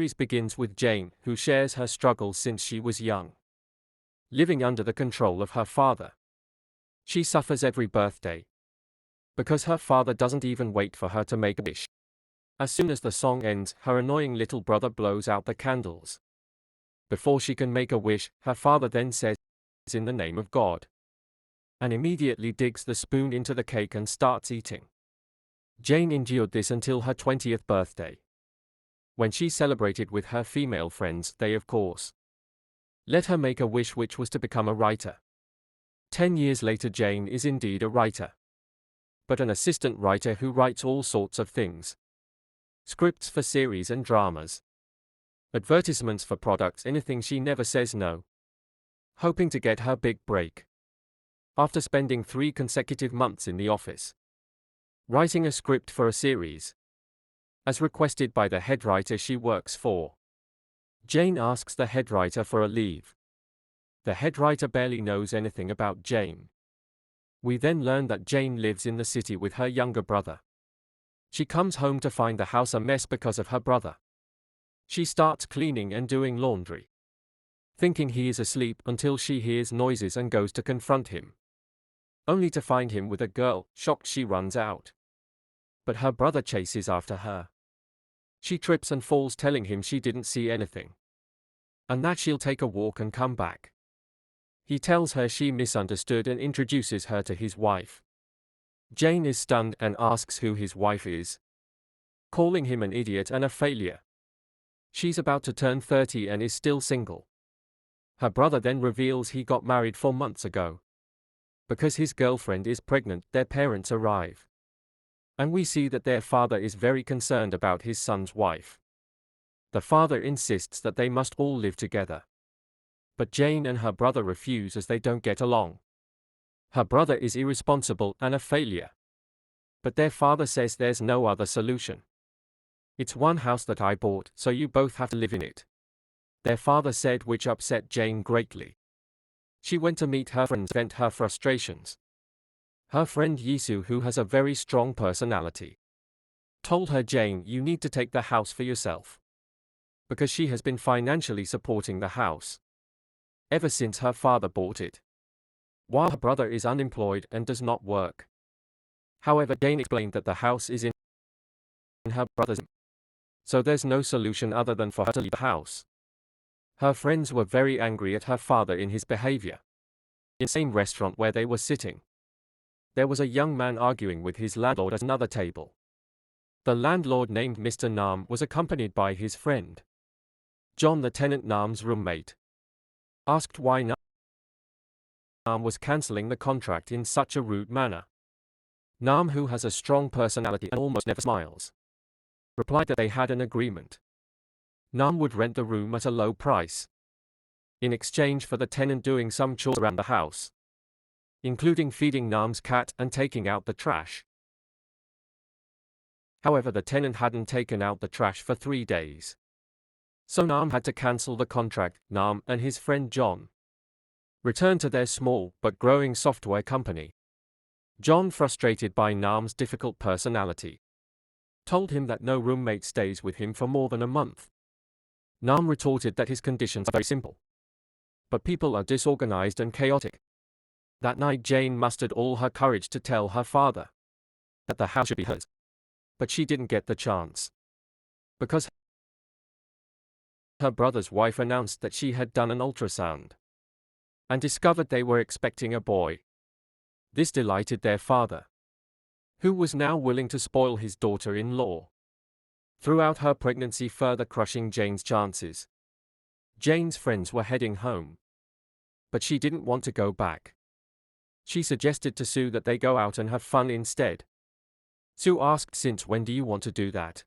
series begins with Jane, who shares her struggles since she was young. Living under the control of her father. She suffers every birthday, because her father doesn't even wait for her to make a wish. As soon as the song ends, her annoying little brother blows out the candles. Before she can make a wish, her father then says, "In the name of God," and immediately digs the spoon into the cake and starts eating. Jane endured this until her 20th birthday. When she celebrated with her female friends, they of course let her make a wish, which was to become a writer. 10 years later, Jane is indeed a writer, but an assistant writer who writes all sorts of things. Scripts for series and dramas, advertisements for products, anything. She never says no. Hoping to get her big break. After spending 3 consecutive months in the office, writing a script for a series, as requested by the head writer she works for, Jane asks the head writer for a leave. The head writer barely knows anything about Jane. We then learn that Jane lives in the city with her younger brother. She comes home to find the house a mess because of her brother. She starts cleaning and doing laundry, thinking he is asleep, until she hears noises and goes to confront him, only to find him with a girl. Shocked, she runs out, but her brother chases after her. She trips and falls, telling him she didn't see anything, and that she'll take a walk and come back. He tells her she misunderstood and introduces her to his wife. Jane is stunned and asks who his wife is, calling him an idiot and a failure. She's about to turn 30 and is still single. Her brother then reveals he got married 4 months ago. Because his girlfriend is pregnant, their parents arrive, and we see that their father is very concerned about his son's wife. The father insists that they must all live together, but Jane and her brother refuse as they don't get along. Her brother is irresponsible and a failure, but their father says there's no other solution. "It's one house that I bought, so you both have to live in it," their father said, which upset Jane greatly. She went to meet her friends to vent her frustrations. Her friend Yisu, who has a very strong personality, told her, "Jane, you need to take the house for yourself," because she has been financially supporting the house ever since her father bought it, while her brother is unemployed and does not work. However, Jane explained that the house is in her brother's name, so there's no solution other than for her to leave the house. Her friends were very angry at her father in his behavior. In the same restaurant where they were sitting, there was a young man arguing with his landlord at another table. The landlord, named Mr. Nam, was accompanied by his friend John, the tenant, Nam's roommate. Asked why Nam was cancelling the contract in such a rude manner, Nam, who has a strong personality and almost never smiles, replied that they had an agreement. Nam would rent the room at a low price, in exchange for the tenant doing some chores around the house, including feeding Nam's cat and taking out the trash. However, the tenant hadn't taken out the trash for 3 days, so Nam had to cancel the contract. Nam and his friend John returned to their small but growing software company. John, frustrated by Nam's difficult personality, told him that no roommate stays with him for more than a month. Nam retorted that his conditions are very simple, but people are disorganized and chaotic. That night, Jane mustered all her courage to tell her father that the house should be hers, but she didn't get the chance, because her brother's wife announced that she had done an ultrasound and discovered they were expecting a boy. This delighted their father, who was now willing to spoil his daughter-in-law throughout her pregnancy, further crushing Jane's chances. Jane's friends were heading home, but she didn't want to go back. She suggested to Sue that they go out and have fun instead. Sue asked, "Since when do you want to do that?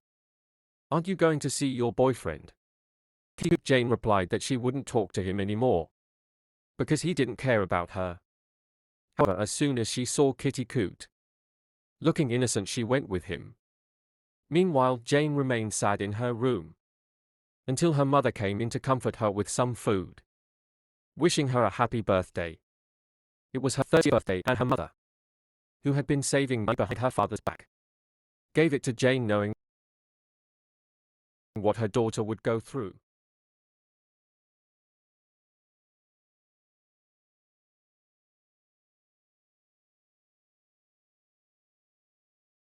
Aren't you going to see your boyfriend?" Jane replied that she wouldn't talk to him anymore, because he didn't care about her. However, as soon as she saw Kitty Coot looking innocent, she went with him. Meanwhile, Jane remained sad in her room until her mother came in to comfort her with some food, wishing her a happy birthday. It was her 30th birthday, and her mother, who had been saving money behind her father's back, gave it to Jane, knowing what her daughter would go through.